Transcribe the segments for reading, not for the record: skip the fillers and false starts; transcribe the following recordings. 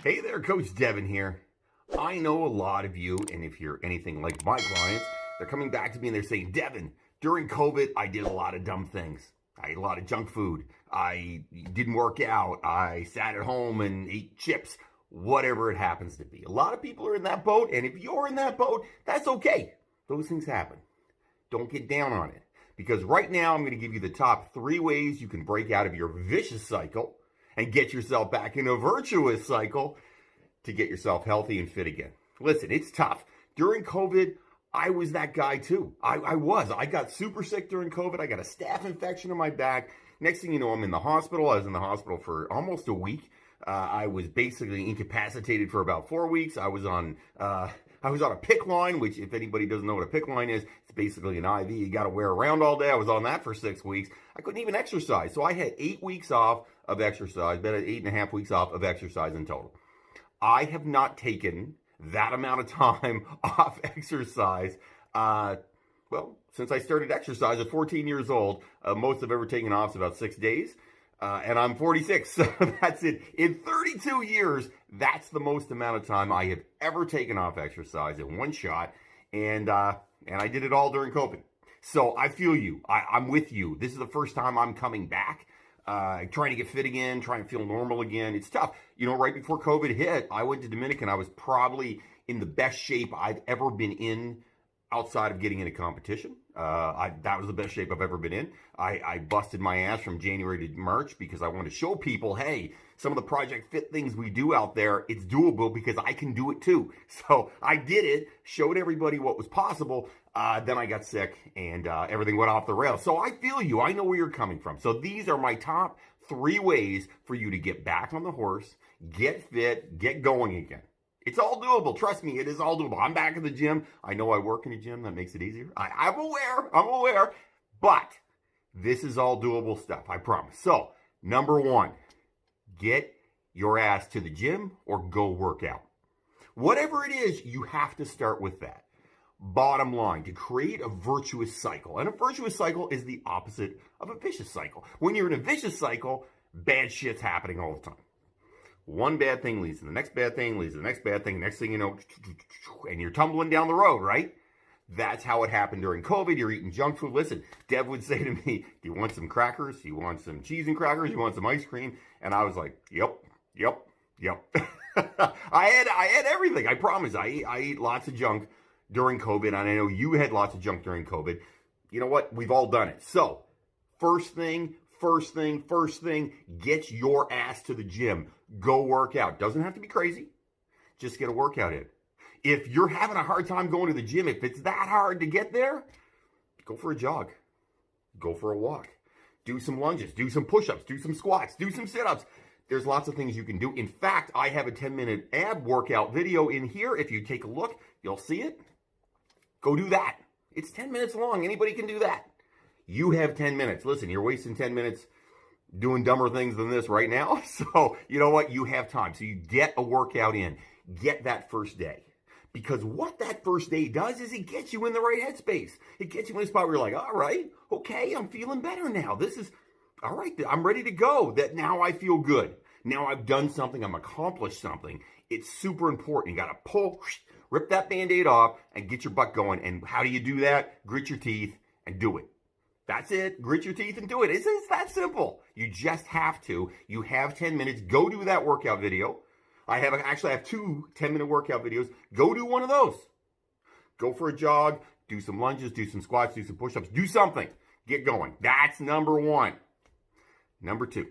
Hey there, Coach Devin here. I know a lot of you, and if you're anything like my clients, they're coming back to me and they're saying, Devin, during COVID, I did a lot of dumb things. I ate a lot of junk food. I didn't work out. I sat at home and ate chips, whatever it happens to be. A lot of people are in that boat, and if you're in that boat, that's okay. Those things happen. Don't get down on it. Because right now, I'm going to give you the top 3 ways you can break out of your vicious cycle and get yourself back in a virtuous cycle to get yourself healthy and fit again. Listen, it's tough. During COVID, I was that guy too. I got super sick during COVID. I got a staph infection in my back. Next thing you know, I'm in the hospital. I was in the hospital for almost a week. I was basically incapacitated for about 4 weeks. I was on a PICC line, which if anybody doesn't know what a PICC line is, it's basically an IV you got to wear around all day. I was on that for 6 weeks. I couldn't even exercise. So I had 8 weeks off of exercise, about 8.5 weeks off of exercise in total. I have not taken that amount of time off exercise, since I started exercise at 14 years old. Most I've ever taken off is about 6 days. And I'm 46, so that's it. In 32 years, that's the most amount of time I have ever taken off exercise in one shot, and I did it all during COVID. So I feel you. I'm with you. This is the first time I'm coming back, trying to get fit again, trying to feel normal again. It's tough. You know, right before COVID hit, I went to Dominican. I was probably in the best shape I've ever been in outside of getting into competition. That was the best shape I've ever been in. I busted my ass from January to March because I wanted to show people, hey, some of the Project Fit things we do out there, it's doable because I can do it too. So I did it, showed everybody what was possible. Then I got sick and everything went off the rails. So I feel you. I know where you're coming from. So these are my top 3 ways for you to get back on the horse, get fit, get going again. It's all doable. Trust me, it is all doable. I'm back in the gym. I know I work in a gym. That makes it easier. I'm aware. But this is all doable stuff. I promise. So, number 1, get your ass to the gym or go work out. Whatever it is, you have to start with that. Bottom line, to create a virtuous cycle. And a virtuous cycle is the opposite of a vicious cycle. When you're in a vicious cycle, bad shit's happening all the time. One bad thing leads to the next bad thing, leads to the next bad thing, next thing you know, and you're tumbling down the road, right? That's how it happened during COVID. You're eating junk food. Listen, Dev would say to me, do you want some crackers? Do you want some cheese and crackers? Do you want some ice cream? And I was like, yep. I had everything. I promise. I eat lots of junk during COVID, and I know you had lots of junk during COVID. You know what? We've all done it. So, first thing, get your ass to the gym. Go work out. Doesn't have to be crazy. Just get a workout in. If you're having a hard time going to the gym, if it's that hard to get there, go for a jog. Go for a walk. Do some lunges. Do some push-ups. Do some squats. Do some sit-ups. There's lots of things you can do. In fact, I have a 10-minute ab workout video in here. If you take a look, you'll see it. Go do that. It's 10 minutes long. Anybody can do that. You have 10 minutes. Listen, you're wasting 10 minutes doing dumber things than this right now. So, you know what? You have time. So you get a workout in. Get that first day. Because what that first day does is it gets you in the right headspace. It gets you in a spot where you're like, all right, okay, I'm feeling better now. This is, all right, I'm ready to go. That now I feel good. Now I've done something. I've accomplished something. It's super important. You got to pull, rip that Band-Aid off and get your butt going. And how do you do that? Grit your teeth and do it. That's it. Grit your teeth and do it. It's that simple. You just have to. You have 10 minutes. Go do that workout video. I have 2 10-minute workout videos. Go do one of those. Go for a jog. Do some lunges. Do some squats. Do some push-ups. Do something. Get going. That's number 1. Number 2.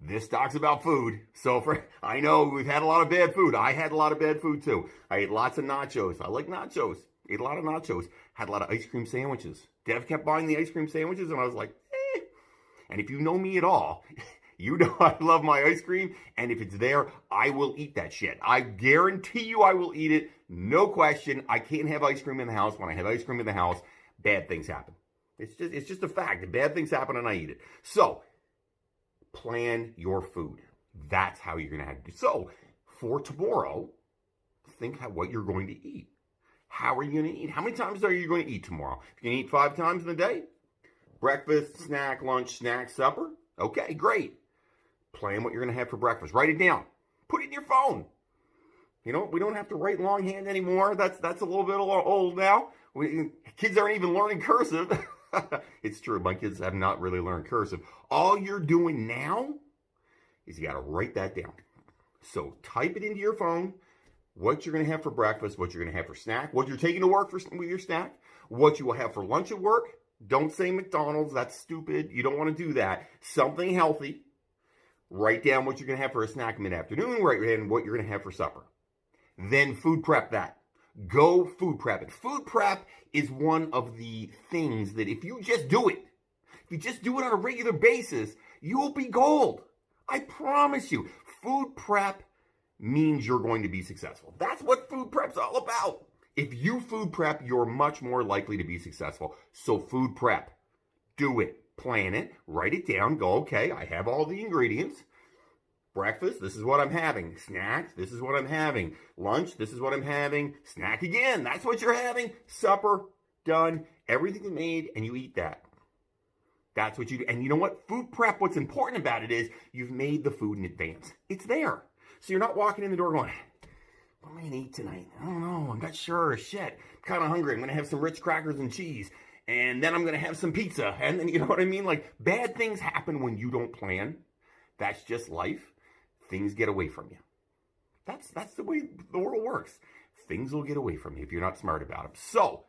This talks about food. So I know we've had a lot of bad food. I had a lot of bad food too. I ate lots of nachos. I like nachos. Ate a lot of nachos. Had a lot of ice cream sandwiches. Dev kept buying the ice cream sandwiches, and I was like, eh. And if you know me at all, you know I love my ice cream, and if it's there, I will eat that shit. I guarantee you I will eat it. No question. I can't have ice cream in the house. When I have ice cream in the house, bad things happen. It's just a fact. The bad things happen, and I eat it. So, plan your food. That's how you're going to have to do. So, for tomorrow, think what you're going to eat. How are you going to eat? How many times are you going to eat tomorrow? You're going to eat 5 times in a day? Breakfast, snack, lunch, snack, supper? Okay, great. Plan what you're going to have for breakfast. Write it down. Put it in your phone. You know, we don't have to write longhand anymore. That's a little bit old now. Kids aren't even learning cursive. It's true. My kids have not really learned cursive. All you're doing now is you got to write that down. So type it into your phone, what you're going to have for breakfast, what you're going to have for snack, what you're taking to work with your snack, what you will have for lunch at work. Don't say McDonald's. That's stupid. You don't want to do that. Something healthy. Write down what you're going to have for a snack mid-afternoon. Write down what you're going to have for supper. Then food prep that. Go food prep it. Food prep is one of the things that if you just do it, if you just do it on a regular basis, you'll be gold. I promise you. Food prep means you're going to be successful. That's what food prep's all about. If you food prep, you're much more likely to be successful. So food prep. Do it. Plan it. Write it down. Go, okay, I have all the ingredients. Breakfast, this is what I'm having. Snacks, this is what I'm having. Lunch, this is what I'm having. Snack again, that's what you're having. Supper, done. Everything's made, and you eat that. That's what you do. And you know what? Food prep, what's important about it is you've made the food in advance. It's there. So you're not walking in the door going, what am I going to eat tonight? I don't know. I'm not sure. Shit. I'm kind of hungry. I'm going to have some Ritz crackers and cheese. And then I'm going to have some pizza. And then, you know what I mean? Like, bad things happen when you don't plan. That's just life. Things get away from you. That's the way the world works. Things will get away from you if you're not smart about them. So,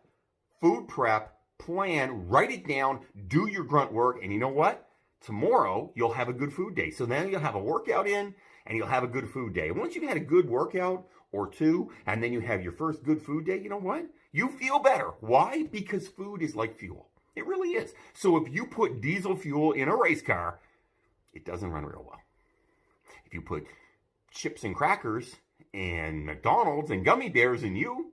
food prep, plan, write it down, do your grunt work, and you know what? Tomorrow, you'll have a good food day. So then you'll have a workout in, and you'll have a good food day. And once you've had a good workout or two, and then you have your first good food day, you know what? You feel better. Why? Because food is like fuel. It really is. So if you put diesel fuel in a race car, it doesn't run real well. If you put chips and crackers and McDonald's and gummy bears in you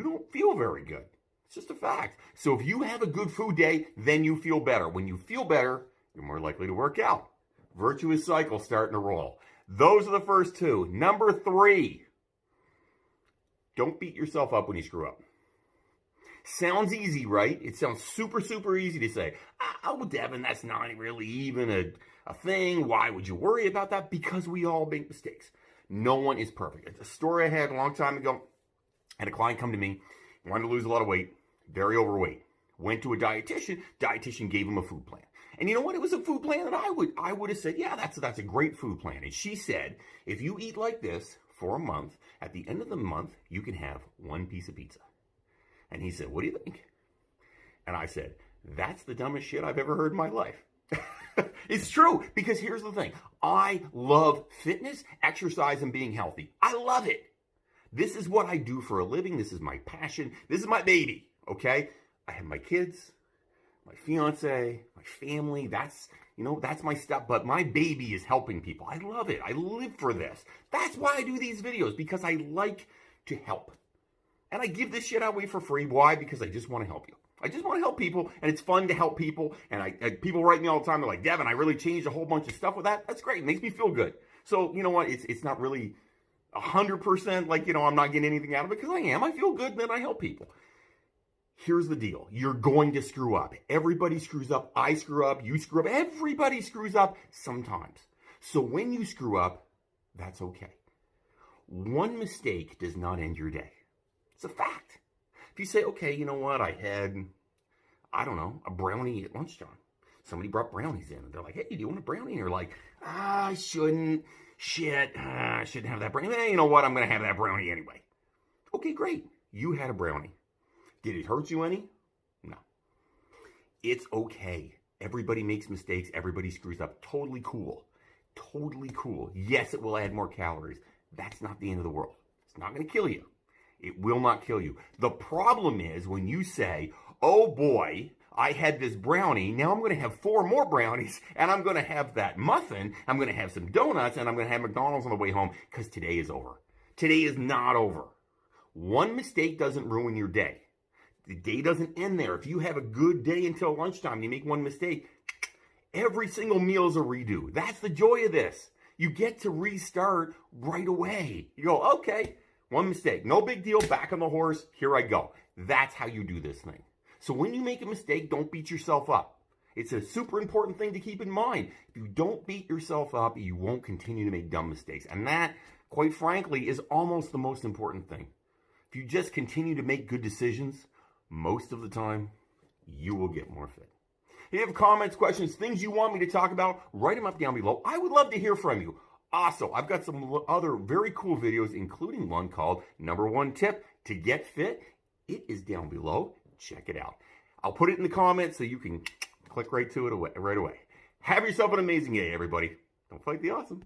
don't feel very good. It's just a fact. So if you have a good food day, then you feel better. When you feel better, you're more likely to work out. Virtuous cycle starting to roll. Those are the first two. Number 3, don't beat yourself up when you screw up. Sounds easy, right? It sounds super, super easy to say, oh, Devin, that's not really even a thing. Why would you worry about that? Because we all make mistakes. No one is perfect. It's a story I had a long time ago. I had a client come to me, wanted to lose a lot of weight, very overweight. Went to a dietitian. Dietitian gave him a food plan. And you know what? It was a food plan that I would have said, yeah, that's a great food plan. And she said, if you eat like this for a month, at the end of the month, you can have one piece of pizza. And he said, what do you think? And I said, that's the dumbest shit I've ever heard in my life. It's true, because here's the thing. I love fitness, exercise, and being healthy. I love it. This is what I do for a living. This is my passion. This is my baby, okay? I have my kids, my fiance, my family. That's my stuff. But my baby is helping people. I love it. I live for this. That's why I do these videos, because I like to help. And I give this shit away for free. Why? Because I just want to help you. I just want to help people, and it's fun to help people. And people write me all the time. They're like, Devin, I really changed a whole bunch of stuff with that. That's great. It makes me feel good. So, you know what? It's not really 100% like, I'm not getting anything out of it, because I am. I feel good, and then I help people. Here's the deal. You're going to screw up. Everybody screws up. I screw up. You screw up. Everybody screws up sometimes. So when you screw up, that's okay. One mistake does not end your day. It's a fact. If you say, okay, you know what, I had, a brownie at lunchtime. Somebody brought brownies in, and they're like, hey, do you want a brownie? And you're like, I shouldn't. Shit, I shouldn't have that brownie. You know what, I'm going to have that brownie anyway. Okay, great. You had a brownie. Did it hurt you any? No. It's okay. Everybody makes mistakes. Everybody screws up. Totally cool. Totally cool. Yes, it will add more calories. That's not the end of the world. It's not going to kill you. It will not kill you. The problem is when you say, oh boy, I had this brownie, now I'm going to have 4 more brownies, and I'm going to have that muffin, I'm going to have some donuts, and I'm going to have McDonald's on the way home, because today is over. Today is not over. One mistake doesn't ruin your day. The day doesn't end there. If you have a good day until lunchtime and you make one mistake, every single meal is a redo. That's the joy of this. You get to restart right away. You go, okay, one mistake. No big deal. Back on the horse. Here I go. That's how you do this thing. So when you make a mistake, don't beat yourself up. It's a super important thing to keep in mind. If you don't beat yourself up, you won't continue to make dumb mistakes. And that, quite frankly, is almost the most important thing. If you just continue to make good decisions, most of the time, you will get more fit. If you have comments, questions, things you want me to talk about, write them up down below. I would love to hear from you. Also, I've got some other very cool videos, including one called Number One Tip to Get Fit. It is down below. Check it out. I'll put it in the comments so you can click right to it right away. Have yourself an amazing day, everybody. Don't fight the awesome.